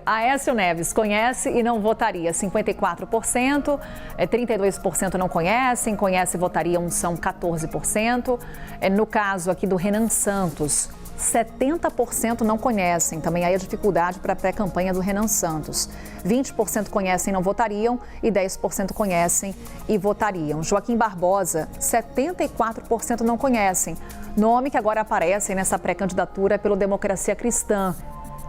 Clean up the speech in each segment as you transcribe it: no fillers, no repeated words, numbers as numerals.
Aécio Neves conhece e não votaria, 54%, 32% não conhecem, conhece e votariam são 14%. No caso aqui do Renan Santos, 70% não conhecem, também aí a dificuldade para a pré-campanha do Renan Santos. 20% conhecem e não votariam e 10% conhecem e votariam. Joaquim Barbosa, 74% não conhecem, nome que agora aparece nessa pré-candidatura pelo Democracia Cristã.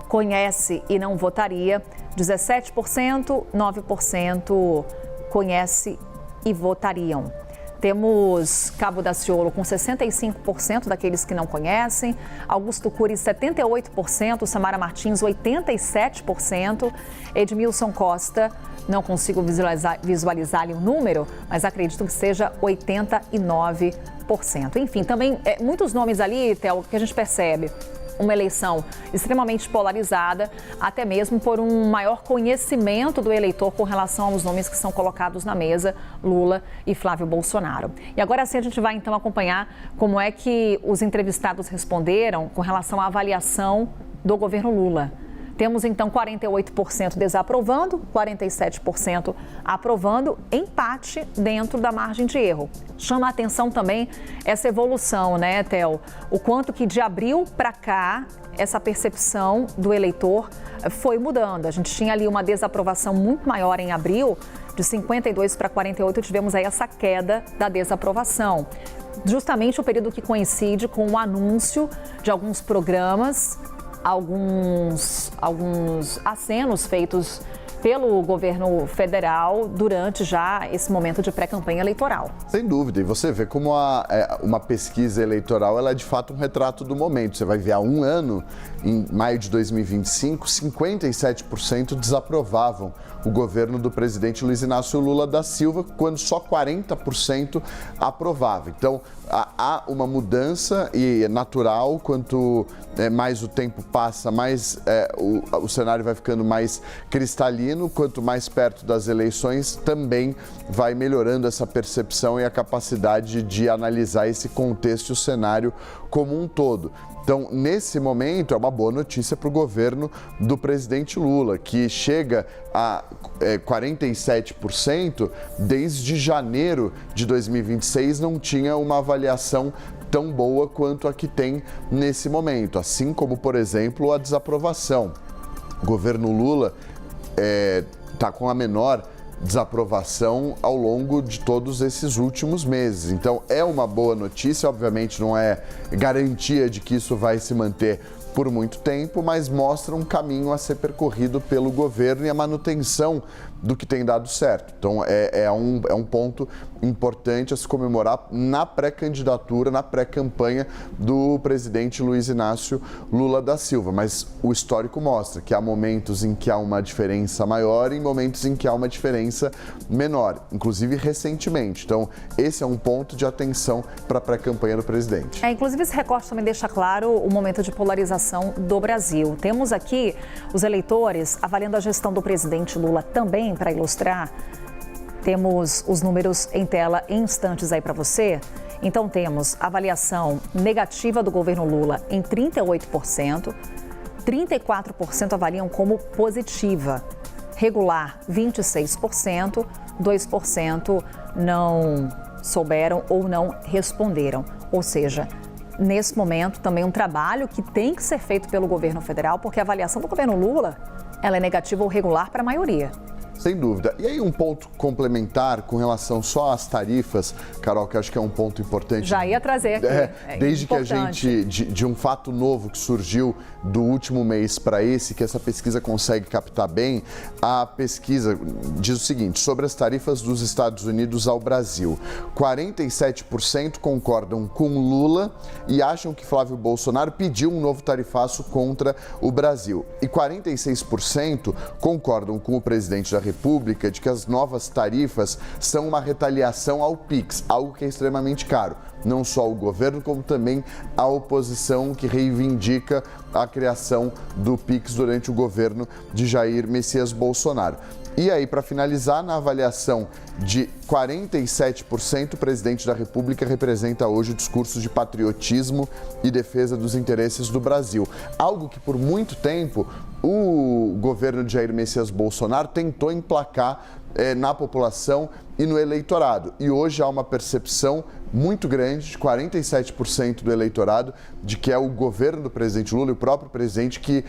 Conhece e não votaria, 17%, 9% conhece e votariam. Temos Cabo Daciolo com 65% daqueles que não conhecem, Augusto Cury 78%, Samara Martins 87%, Edmilson Costa, não consigo visualizar ali o número, mas acredito que seja 89%. Enfim, também muitos nomes ali, Theo, que a gente percebe. Uma eleição extremamente polarizada, até mesmo por um maior conhecimento do eleitor com relação aos nomes que são colocados na mesa, Lula e Flávio Bolsonaro. E agora sim a gente vai então acompanhar como é que os entrevistados responderam com relação à avaliação do governo Lula. Temos então 48% desaprovando, 47% aprovando, empate dentro da margem de erro. Chama a atenção também essa evolução, né, Theo? O quanto que de abril para cá essa percepção do eleitor foi mudando. A gente tinha ali uma desaprovação muito maior em abril, de 52 para 48, tivemos aí essa queda da desaprovação. Justamente o período que coincide com o anúncio de alguns programas, alguns acenos feitos pelo governo federal durante já esse momento de pré-campanha eleitoral. Sem dúvida, e você vê como uma pesquisa eleitoral ela é de fato um retrato do momento. Você vai ver há um ano, em maio de 2025, 57% desaprovavam o governo do presidente Luiz Inácio Lula da Silva, quando só 40% aprovava. Então, há uma mudança e é natural, quanto mais o tempo passa, mais o cenário vai ficando mais cristalino, quanto mais perto das eleições também vai melhorando essa percepção e a capacidade de analisar esse contexto e o cenário como um todo. Então, nesse momento, é uma boa notícia para o governo do presidente Lula, que chega a 47%, desde janeiro de 2026 não tinha uma avaliação tão boa quanto a que tem nesse momento, assim como, por exemplo, a desaprovação. O governo Lula está com a menor desaprovação ao longo de todos esses últimos meses. Então, é uma boa notícia, obviamente não é garantia de que isso vai se manter por muito tempo, mas mostra um caminho a ser percorrido pelo governo e a manutenção do que tem dado certo. Então, é um ponto importante a se comemorar na pré-candidatura, na pré-campanha do presidente Luiz Inácio Lula da Silva. Mas o histórico mostra que há momentos em que há uma diferença maior e momentos em que há uma diferença menor, inclusive recentemente. Então, esse é um ponto de atenção para a pré-campanha do presidente. Inclusive, esse recorte também deixa claro o momento de polarização do Brasil. Temos aqui os eleitores avaliando a gestão do presidente Lula também, para ilustrar. Temos os números em tela em instantes aí para você. Então, temos avaliação negativa do governo Lula em 38%, 34% avaliam como positiva, regular 26%, 2% não souberam ou não responderam. Ou seja, nesse momento também um trabalho que tem que ser feito pelo governo federal, porque a avaliação do governo Lula ela é negativa ou regular para a maioria. Sem dúvida. E aí um ponto complementar com relação só às tarifas, Carol, que acho que é um ponto importante. Já ia trazer aqui. Desde importante. Que a gente, de um fato novo que surgiu do último mês para esse, que essa pesquisa consegue captar bem, a pesquisa diz o seguinte, sobre as tarifas dos Estados Unidos ao Brasil. 47% concordam com Lula e acham que Flávio Bolsonaro pediu um novo tarifaço contra o Brasil. E 46% concordam com o presidente da República de que as novas tarifas são uma retaliação ao Pix, algo que é extremamente caro. não só o governo, como também a oposição, que reivindica a criação do Pix durante o governo de Jair Messias Bolsonaro. E aí, para finalizar, na avaliação de 47%, o presidente da República representa hoje o discurso de patriotismo e defesa dos interesses do Brasil. Algo que, por muito tempo, o governo de Jair Messias Bolsonaro tentou emplacar na população e no eleitorado. E hoje há uma percepção muito grande, de 47% do eleitorado, de que é o governo do presidente Lula e o próprio presidente que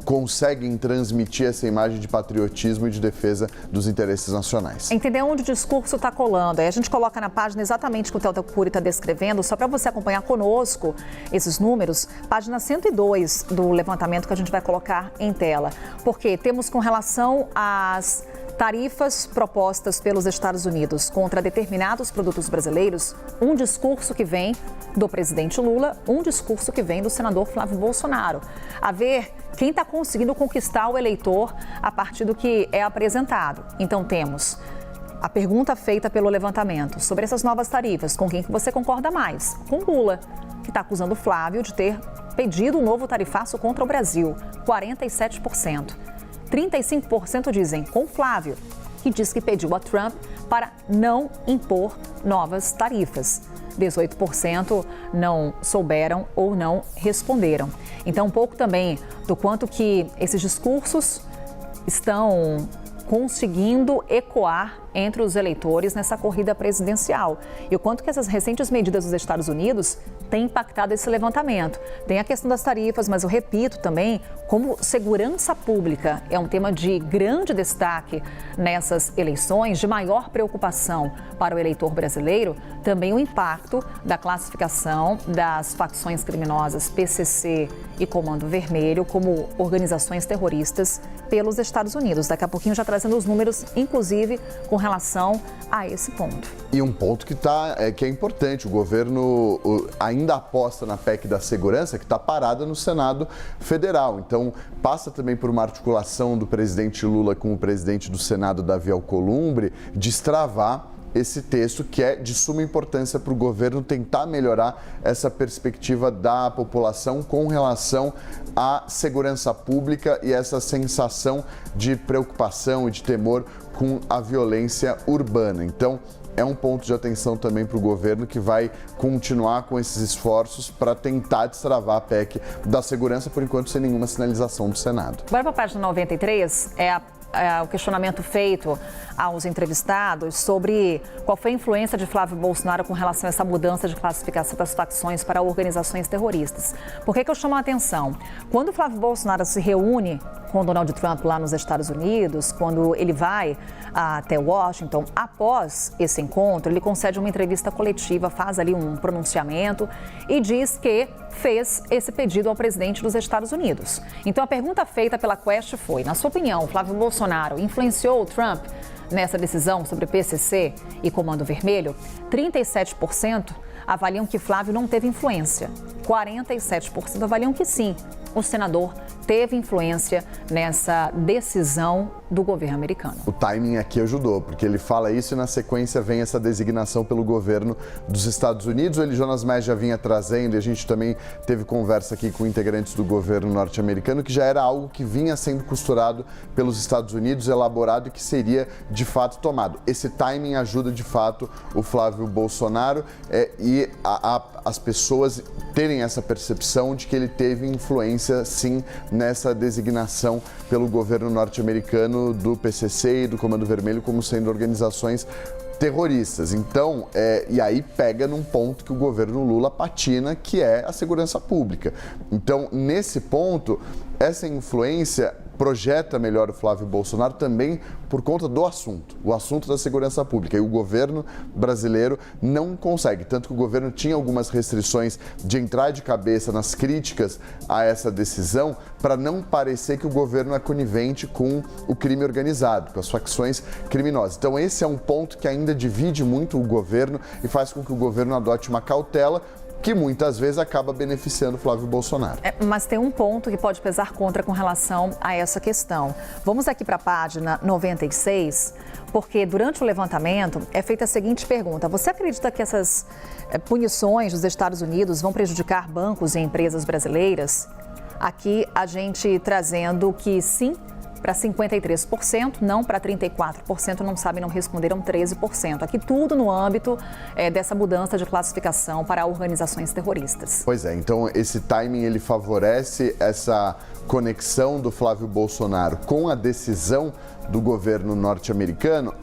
conseguem transmitir essa imagem de patriotismo e de defesa dos interesses nacionais. Entender onde o discurso está colando. Aí a gente coloca na página exatamente o que o Théo Cury está descrevendo, só para você acompanhar conosco esses números, página 102 do levantamento que a gente vai colocar em tela. Porque temos com relação às tarifas propostas pelos Estados Unidos contra determinados produtos brasileiros, um discurso que vem do presidente Lula, um discurso que vem do senador Flávio Bolsonaro. A ver quem está conseguindo conquistar o eleitor a partir do que é apresentado. Então temos a pergunta feita pelo levantamento sobre essas novas tarifas, com quem você concorda mais? Com Lula, que está acusando Flávio de ter pedido um novo tarifaço contra o Brasil, 47%. 35% dizem com Flávio, que diz que pediu a Trump para não impor novas tarifas. 18% não souberam ou não responderam. Então, um pouco também do quanto que esses discursos estão conseguindo ecoar entre os eleitores nessa corrida presidencial. E o quanto que essas recentes medidas dos Estados Unidos têm impactado esse levantamento. Tem a questão das tarifas, mas eu repito também, como segurança pública é um tema de grande destaque nessas eleições, de maior preocupação para o eleitor brasileiro, também o impacto da classificação das facções criminosas PCC e Comando Vermelho como organizações terroristas pelos Estados Unidos. Daqui a pouquinho já trazendo os números, inclusive com relação a esse ponto. E um ponto que é importante, o governo ainda aposta na PEC da segurança, que está parada no Senado Federal. Então, passa também por uma articulação do presidente Lula com o presidente do Senado, Davi Alcolumbre, destravar esse texto, que é de suma importância para o governo tentar melhorar essa perspectiva da população com relação à segurança pública e essa sensação de preocupação e de temor com a violência urbana. Então, é um ponto de atenção também para o governo, que vai continuar com esses esforços para tentar destravar a PEC da segurança, por enquanto sem nenhuma sinalização do Senado. Agora para a página 93, o questionamento feito aos entrevistados sobre qual foi a influência de Flávio Bolsonaro com relação a essa mudança de classificação das facções para organizações terroristas. Por que eu chamo a atenção? Quando Flávio Bolsonaro se reúne com Donald Trump lá nos Estados Unidos, quando ele vai até Washington, após esse encontro, ele concede uma entrevista coletiva, faz ali um pronunciamento e diz que fez esse pedido ao presidente dos Estados Unidos. Então, a pergunta feita pela Quest foi, na sua opinião, Flávio Bolsonaro influenciou o Trump nessa decisão sobre PCC e Comando Vermelho? 37% avaliam que Flávio não teve influência. 47% avaliam que sim, o senador teve influência nessa decisão do governo americano. O timing aqui ajudou, porque ele fala isso e na sequência vem essa designação pelo governo dos Estados Unidos. O Eli Jonas Maes já vinha trazendo, e a gente também teve conversa aqui com integrantes do governo norte-americano, que já era algo que vinha sendo costurado pelos Estados Unidos, elaborado e que seria de fato tomado. Esse timing ajuda de fato o Flávio Bolsonaro e as pessoas terem essa percepção de que ele teve influência sim nessa designação pelo governo norte-americano do PCC e do Comando Vermelho como sendo organizações terroristas. Então, e aí pega num ponto que o governo Lula patina, que é a segurança pública. Então, nesse ponto, essa influência projeta melhor o Flávio Bolsonaro também por conta do assunto, o assunto da segurança pública. E o governo brasileiro não consegue, tanto que o governo tinha algumas restrições de entrar de cabeça nas críticas a essa decisão para não parecer que o governo é conivente com o crime organizado, com as facções criminosas. Então esse é um ponto que ainda divide muito o governo e faz com que o governo adote uma cautela, que muitas vezes acaba beneficiando Flávio Bolsonaro. Mas tem um ponto que pode pesar contra com relação a essa questão. Vamos aqui para a página 96, porque durante o levantamento é feita a seguinte pergunta: você acredita que essas punições dos Estados Unidos vão prejudicar bancos e empresas brasileiras? Aqui a gente trazendo que sim, para 53%, não para 34%, não sabem, não responderam 13%. Aqui tudo no âmbito dessa mudança de classificação para organizações terroristas. Pois é, então esse timing ele favorece essa conexão do Flávio Bolsonaro com a decisão do governo norte-americano.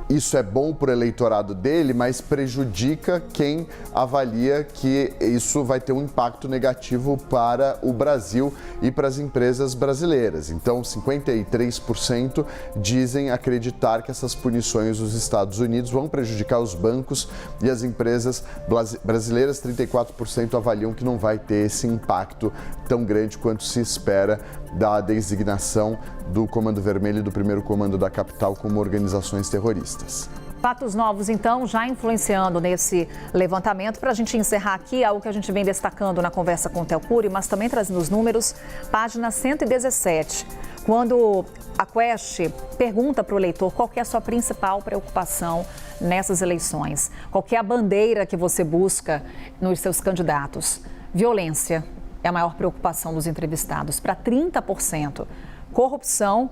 Isso é bom para o eleitorado dele, mas prejudica quem avalia que isso vai ter um impacto negativo para o Brasil e para as empresas brasileiras. Então, 53% dizem acreditar que essas punições dos Estados Unidos vão prejudicar os bancos e as empresas brasileiras. 34% avaliam que não vai ter esse impacto tão grande quanto se espera da designação do Comando Vermelho e do Primeiro Comando da Capital como organizações terroristas. Fatos novos, então, já influenciando nesse levantamento. Para a gente encerrar aqui, algo que a gente vem destacando na conversa com o Theo Cury, mas também trazendo os números, página 117. Quando a Quest pergunta para o eleitor qual que é a sua principal preocupação nessas eleições, qual que é a bandeira que você busca nos seus candidatos. Violência é a maior preocupação dos entrevistados, para 30%. Corrupção,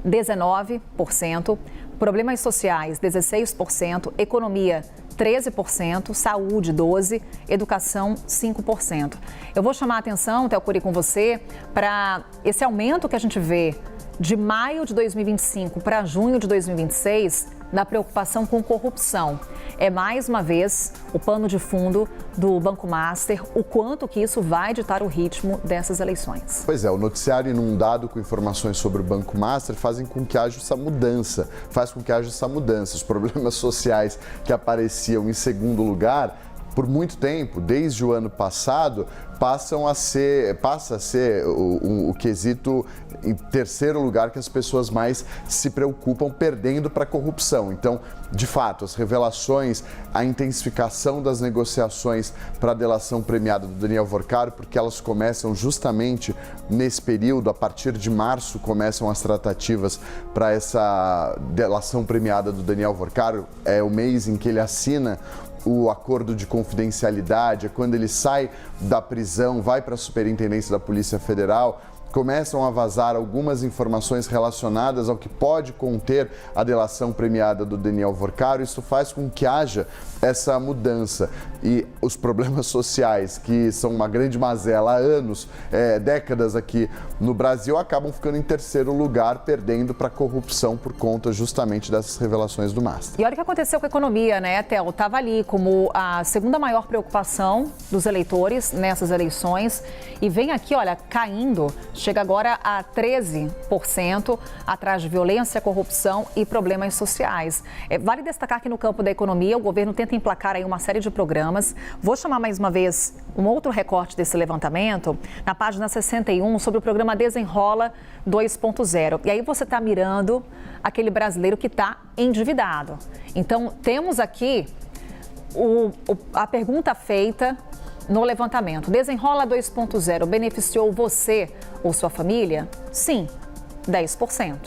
19%. Problemas sociais, 16%. Economia, 13%. Saúde, 12%. Educação, 5%. Eu vou chamar a atenção, Theo Cury, com você, para esse aumento que a gente vê de maio de 2025 para junho de 2026 na preocupação com corrupção. É mais uma vez o pano de fundo do Banco Master, o quanto que isso vai ditar o ritmo dessas eleições. Pois é, o noticiário inundado com informações sobre o Banco Master faz com que haja essa mudança. Os problemas sociais que apareciam em segundo lugar por muito tempo, desde o ano passado, passa a ser o quesito em terceiro lugar que as pessoas mais se preocupam, perdendo para a corrupção. Então, de fato, as revelações, a intensificação das negociações para a delação premiada do Daniel Worcaro, porque elas começam justamente nesse período, a partir de março começam as tratativas para essa delação premiada do Daniel Worcaro, é o mês em que ele assina o acordo de confidencialidade, é quando ele sai da prisão, vai para a Superintendência da Polícia Federal, começam a vazar algumas informações relacionadas ao que pode conter a delação premiada do Daniel Worcaro. Isso faz com que haja essa mudança. E os problemas sociais, que são uma grande mazela há anos, décadas aqui no Brasil, acabam ficando em terceiro lugar, perdendo para a corrupção por conta justamente dessas revelações do Master. E olha o que aconteceu com a economia, né, Theo? Estava ali como a segunda maior preocupação dos eleitores nessas eleições e vem aqui, olha, caindo. Chega agora a 13%, atrás de violência, corrupção e problemas sociais. Vale destacar que no campo da economia, o governo tenta emplacar aí uma série de programas. Vou chamar mais uma vez um outro recorte desse levantamento, na página 61, sobre o programa Desenrola 2.0. E aí você está mirando aquele brasileiro que está endividado. Então, temos aqui a pergunta feita no levantamento. Desenrola 2.0 beneficiou você ou sua família? Sim, 10%.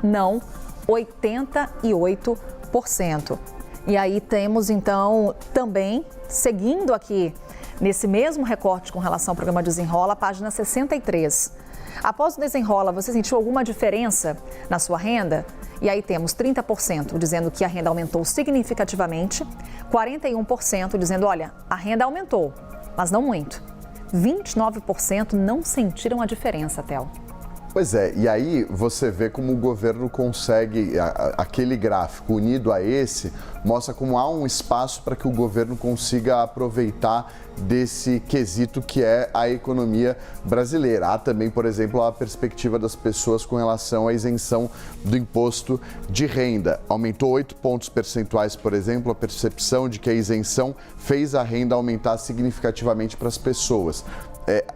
Não, 88%. E aí temos, então, também, seguindo aqui nesse mesmo recorte com relação ao programa Desenrola, página 63. Após o Desenrola, você sentiu alguma diferença na sua renda? E aí temos 30% dizendo que a renda aumentou significativamente, 41% dizendo, olha, a renda aumentou, mas não muito. 29% não sentiram a diferença, Theo. Pois é, e aí você vê como o governo consegue, aquele gráfico unido a esse, mostra como há um espaço para que o governo consiga aproveitar desse quesito que é a economia brasileira. Há também, por exemplo, a perspectiva das pessoas com relação à isenção do imposto de renda. Aumentou 8 pontos percentuais, por exemplo, a percepção de que a isenção fez a renda aumentar significativamente para as pessoas.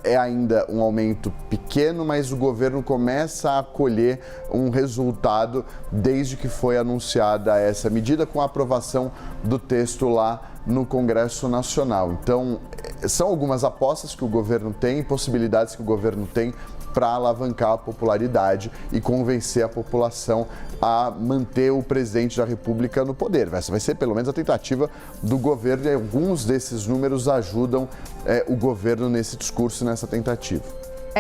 É ainda um aumento pequeno, mas o governo começa a colher um resultado desde que foi anunciada essa medida com a aprovação do texto lá no Congresso Nacional. Então, são algumas apostas que o governo tem, possibilidades que o governo tem para alavancar a popularidade e convencer a população a manter o presidente da República no poder. Essa vai ser pelo menos a tentativa do governo e alguns desses números ajudam o governo nesse discurso, nessa tentativa.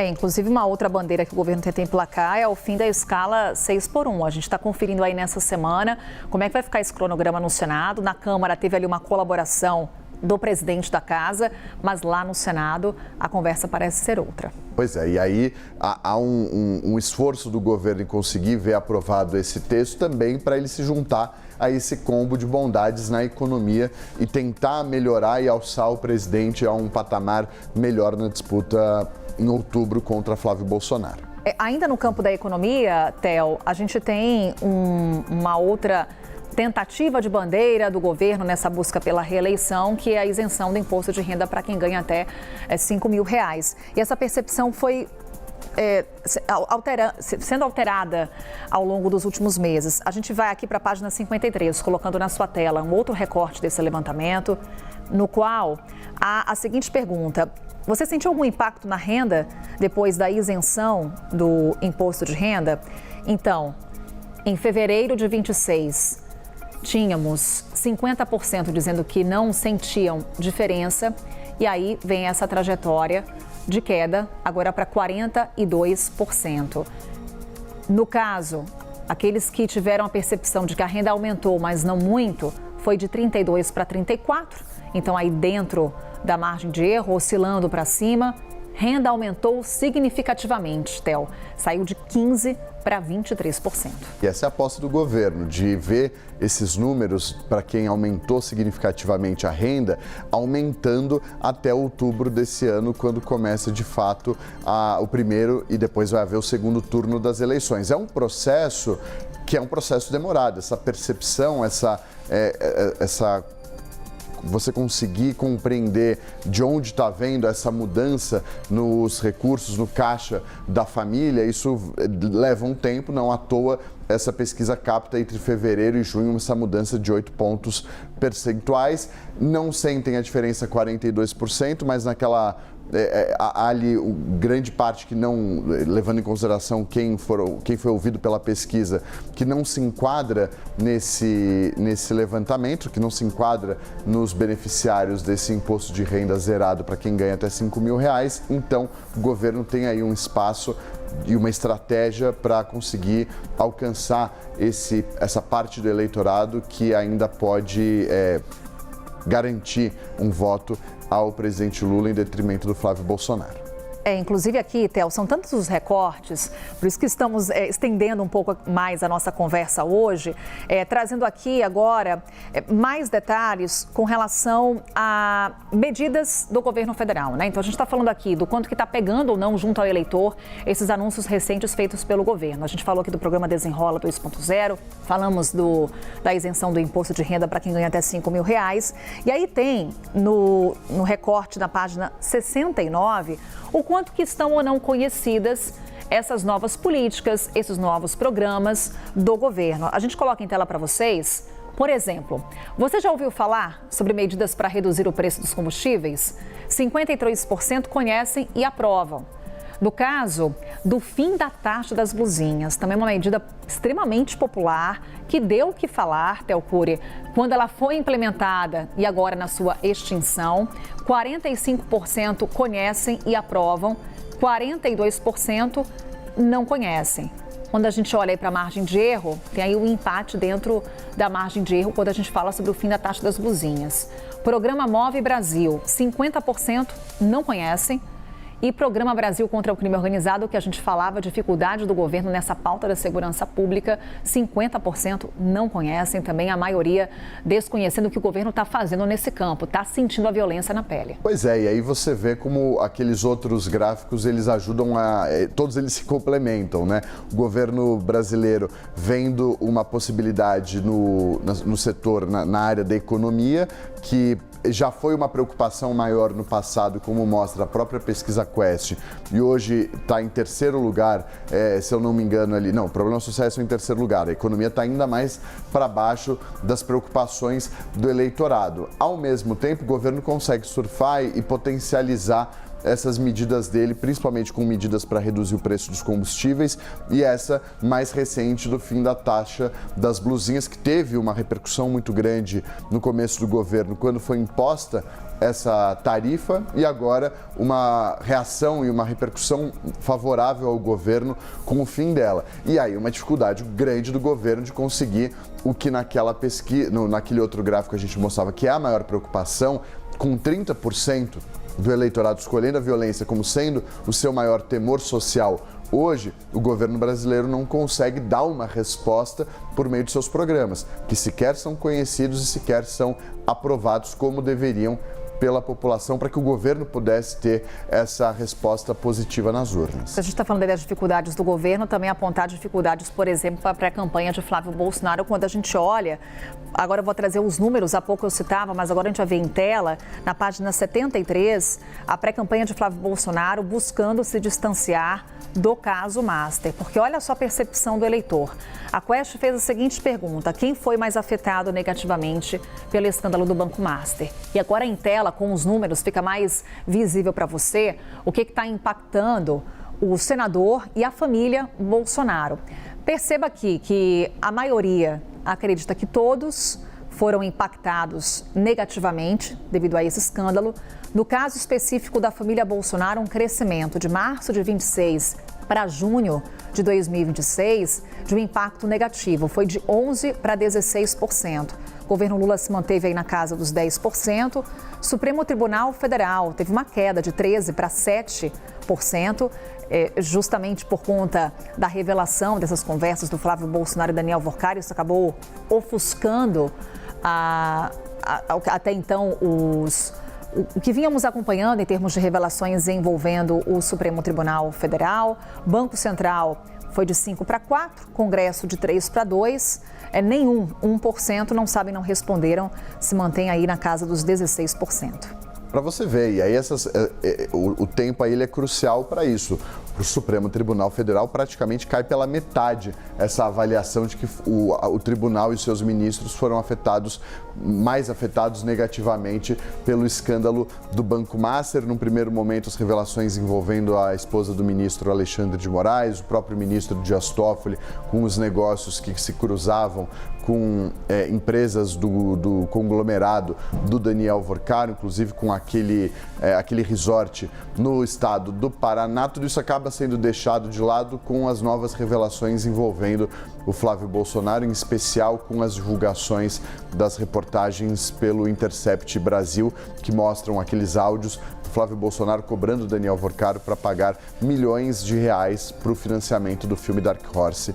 Inclusive uma outra bandeira que o governo tenta emplacar é o fim da escala 6x1. A gente está conferindo aí nessa semana como é que vai ficar esse cronograma no Senado. Na Câmara teve ali uma colaboração do presidente da casa, mas lá no Senado a conversa parece ser outra. Pois é, e aí há um esforço do governo em conseguir ver aprovado esse texto também para ele se juntar a esse combo de bondades na economia e tentar melhorar e alçar o presidente a um patamar melhor na disputa em outubro contra Flávio Bolsonaro. Ainda no campo da economia, Theo, a gente tem uma outra tentativa de bandeira do governo nessa busca pela reeleição, que é a isenção do imposto de renda para quem ganha até R$5 mil. E essa percepção foi sendo alterada ao longo dos últimos meses. A gente vai aqui para a página 53, colocando na sua tela um outro recorte desse levantamento, no qual há a seguinte pergunta: você sentiu algum impacto na renda depois da isenção do imposto de renda? Então, em fevereiro de 26, tínhamos 50% dizendo que não sentiam diferença, e aí vem essa trajetória de queda agora para 42%. No caso, aqueles que tiveram a percepção de que a renda aumentou, mas não muito, foi de 32 para 34, então aí dentro da margem de erro, oscilando para cima. Renda aumentou significativamente, Theo, saiu de 15% para 23%. E essa é a aposta do governo, de ver esses números, para quem aumentou significativamente a renda, aumentando até outubro desse ano, quando começa de fato o primeiro e depois vai haver o segundo turno das eleições. É um processo que é um processo demorado, essa percepção, essa você conseguir compreender de onde está vendo essa mudança nos recursos, no caixa da família, isso leva um tempo, não à toa essa pesquisa capta entre fevereiro e junho essa mudança de 8 pontos percentuais. Não sentem a diferença 42%, mas naquela há ali grande parte que não, levando em consideração quem foi ouvido pela pesquisa, que não se enquadra nesse levantamento, que não se enquadra nos beneficiários desse imposto de renda zerado para quem ganha até R$5 mil. Então, o governo tem aí um espaço e uma estratégia para conseguir alcançar essa parte do eleitorado que ainda pode garantir um voto ao presidente Lula em detrimento do Flávio Bolsonaro. Inclusive aqui, Theo, são tantos os recortes, por isso que estamos estendendo um pouco mais a nossa conversa hoje, trazendo aqui agora mais detalhes com relação a medidas do governo federal, né? Então a gente está falando aqui do quanto que está pegando ou não junto ao eleitor esses anúncios recentes feitos pelo governo. A gente falou aqui do programa Desenrola 2.0, falamos da isenção do imposto de renda para quem ganha até R$5 mil. E aí tem no recorte na página 69 o quanto que estão ou não conhecidas essas novas políticas, esses novos programas do governo. A gente coloca em tela para vocês, por exemplo, você já ouviu falar sobre medidas para reduzir o preço dos combustíveis? 53% conhecem e aprovam. No caso do fim da taxa das blusinhas, também uma medida extremamente popular, que deu o que falar, Theo Cury, quando ela foi implementada e agora na sua extinção, 45% conhecem e aprovam, 42% não conhecem. Quando a gente olha aí para a margem de erro, tem aí um empate dentro da margem de erro quando a gente fala sobre o fim da taxa das blusinhas. Programa Move Brasil, 50% não conhecem. E Programa Brasil contra o Crime Organizado, que a gente falava, dificuldade do governo nessa pauta da segurança pública, 50% não conhecem, também a maioria desconhecendo o que o governo está fazendo nesse campo, está sentindo a violência na pele. Pois é, e aí você vê como aqueles outros gráficos, eles ajudam todos eles se complementam, né? O governo brasileiro vendo uma possibilidade no setor, na área da economia, que já foi uma preocupação maior no passado, como mostra a própria pesquisa Quest, e hoje está em terceiro lugar, se eu não me engano ali, não, problemas sociais são em terceiro lugar, a economia está ainda mais para baixo das preocupações do eleitorado. Ao mesmo tempo, o governo consegue surfar e potencializar essas medidas dele, principalmente com medidas para reduzir o preço dos combustíveis, e essa mais recente do fim da taxa das blusinhas, que teve uma repercussão muito grande no começo do governo, quando foi imposta essa tarifa, e agora uma reação e uma repercussão favorável ao governo com o fim dela. E aí uma dificuldade grande do governo de conseguir o que naquela pesquisa, naquele outro gráfico a gente mostrava que é a maior preocupação, com 30% do eleitorado escolhendo a violência como sendo o seu maior temor social. Hoje, o governo brasileiro não consegue dar uma resposta por meio de seus programas, que sequer são conhecidos e sequer são aprovados como deveriam pela população, para que o governo pudesse ter essa resposta positiva nas urnas. A gente está falando das dificuldades do governo, também apontar dificuldades, por exemplo, para a pré-campanha de Flávio Bolsonaro. Quando a gente olha, agora eu vou trazer os números, há pouco eu citava, mas agora a gente vai ver em tela, na página 73, a pré-campanha de Flávio Bolsonaro buscando se distanciar do caso Master, porque olha só a percepção do eleitor. A Quest fez a seguinte pergunta: quem foi mais afetado negativamente pelo escândalo do Banco Master? E agora em tela, com os números, fica mais visível para você o que está impactando o senador e a família Bolsonaro. Perceba aqui que a maioria acredita que todos foram impactados negativamente devido a esse escândalo. No caso específico da família Bolsonaro, um crescimento de março de 26 para junho de 2026 de um impacto negativo. Foi de 11% para 16%. O governo Lula se manteve aí na casa dos 10%. Supremo Tribunal Federal teve uma queda de 13% para 7%, justamente por conta da revelação dessas conversas do Flávio Bolsonaro e Daniel Workari. Isso acabou ofuscando até então o que vínhamos acompanhando em termos de revelações envolvendo o Supremo Tribunal Federal. Banco Central foi de 5 para 4, Congresso de 3 para 2, 1% não responderam, se mantém aí na casa dos 16%. Para você ver, e aí o tempo aí ele é crucial para isso. O Supremo Tribunal Federal praticamente cai pela metade essa avaliação de que o tribunal e seus ministros foram mais afetados negativamente pelo escândalo do Banco Master. Num primeiro momento, as revelações envolvendo a esposa do ministro Alexandre de Moraes, o próprio ministro Dias Toffoli, com os negócios que se cruzavam com empresas do conglomerado do Daniel Workari, inclusive com aquele resort no estado do Paraná. Tudo isso acaba sendo deixado de lado com as novas revelações envolvendo o Flávio Bolsonaro, em especial com as divulgações das reportagens pelo Intercept Brasil, que mostram aqueles áudios do Flávio Bolsonaro cobrando Daniel Workari para pagar milhões de reais para o financiamento do filme Dark Horse,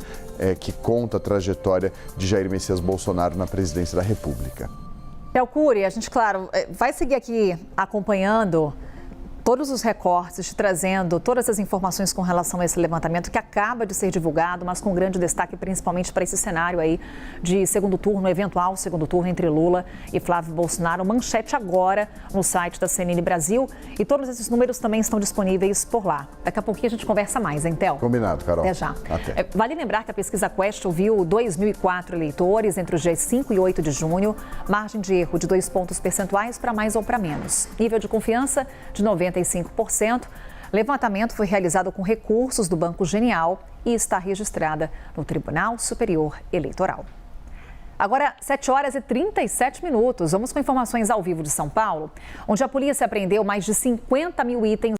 que conta a trajetória de Jair Messias Bolsonaro na presidência da República. Theo Cury, a gente, claro, vai seguir aqui acompanhando todos os recortes, trazendo todas as informações com relação a esse levantamento que acaba de ser divulgado, mas com grande destaque principalmente para esse cenário aí de segundo turno, eventual segundo turno entre Lula e Flávio Bolsonaro. Manchete agora no site da CNN Brasil, e todos esses números também estão disponíveis por lá. Daqui a pouquinho a gente conversa mais, hein, Theo? Combinado, Carol. Até já. Até. Vale lembrar que a pesquisa Quest ouviu 2.004 eleitores entre os dias 5 e 8 de junho, margem de erro de 2 pontos percentuais para mais ou para menos. Nível de confiança de 95%. Levantamento foi realizado com recursos do Banco Genial e está registrada no Tribunal Superior Eleitoral. Agora, 7h37. Vamos com informações ao vivo de São Paulo, onde a polícia apreendeu mais de 50 mil itens